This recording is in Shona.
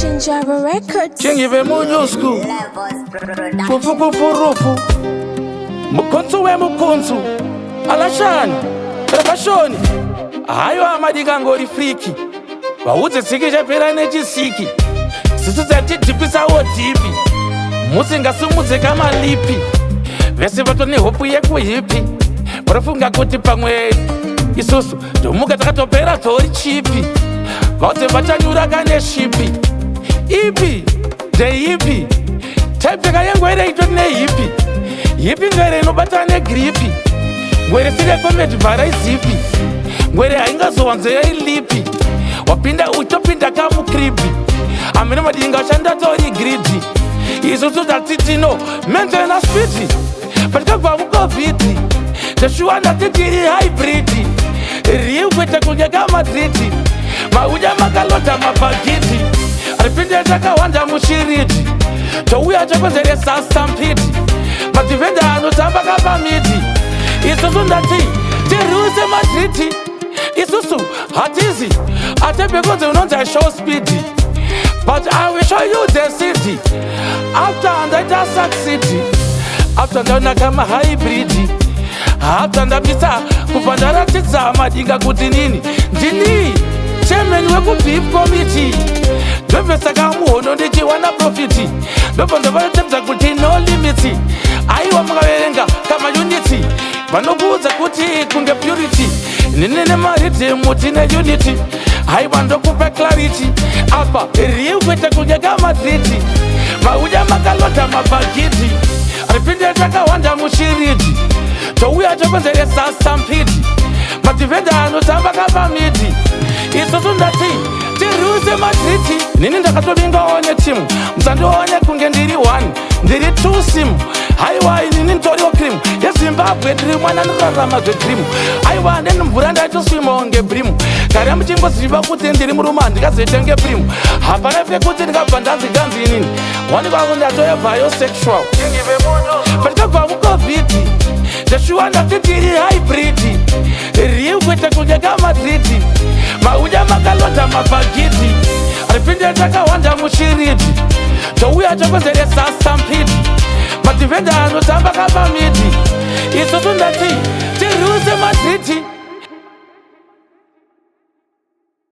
Shinjaro Records. Chingive munyusku Fufu kufurufu Mukunzu we mukunzu Alashani Rabashoni Hayo amadika ngori friki Wauze siki chapera nechisiki Sisu zati tipisa wo tipi Musinga sumuze kama lipi Vesi vato ni hopu yeku hipi Warafunga kuti pamwe Isusu Domuka takatopera tori chipi Vote vachanyura kane shipi Ipi, de ipi Taipeka yengwere ito ne ipi Ipi ngwere inobata ne gripi Ngwere sile kometi vara izipi Ngwere haingazo wanze ya ilipi Wapinda utopinda kamu kripi Amine madinga shanda tori gridi Isusu datitino Mente na spiti Patika kwa muko viti Tashua na titiri hybridi Riu kwete kunyega madridi Mauja makalota mapagiti Aripinde taka wanda mushiriti Touya chakozere sastampiti Mativenda anotamba kapa miti Isusu ndati Tiruse madriti Isusu hatizi Atebekoze unonza show speedy But I will show you the city After ndaita succeed After ndaona kama hybridi After ndapisa kupandara titsa madinga kuti nini Ndini Chairman weku beef committee Ndopesa kamuhono ndichiwana profiti Ndopo ndopatembza kuti no limiti Aiwa mukaverenga kama unity Vanokuudza kuti kunge purity Ninene mariti muti ne unity Aiwa ndokupa clarity Apa riu kwete kunge kama triti Mauja makalota mabagiti Aripinde takawanda mushiriti Touya chokozere sastampiti Mativenda anotamba kapa miti Isusu ndati Tiruse matriti Nini ndakatovinga one timu Msandione kunge ndiri 1 Ndiri 2 simu Haiwa nini ntori okrimu Yezimbabwe ndiri mwana nirarama zve krimu Haiwa neni mvura ndaito swima onge brimu Kare mchingo ziva kuti ndiri muruma ndikazvetenge primu Hapana pekuti ndikabva ndanzi ganzi inini Wani kwako ndatoya biosexual Patikabva mukovhidi Ndashuwa ndatitiri hybridi Riu kwete kunge kamadridi Mauja makalota mabagiti Aripinde takawanda mushiriti Touya chokozere sastampiti Mativenda anotamba kapa miti Isusu ndati Tiruse madriti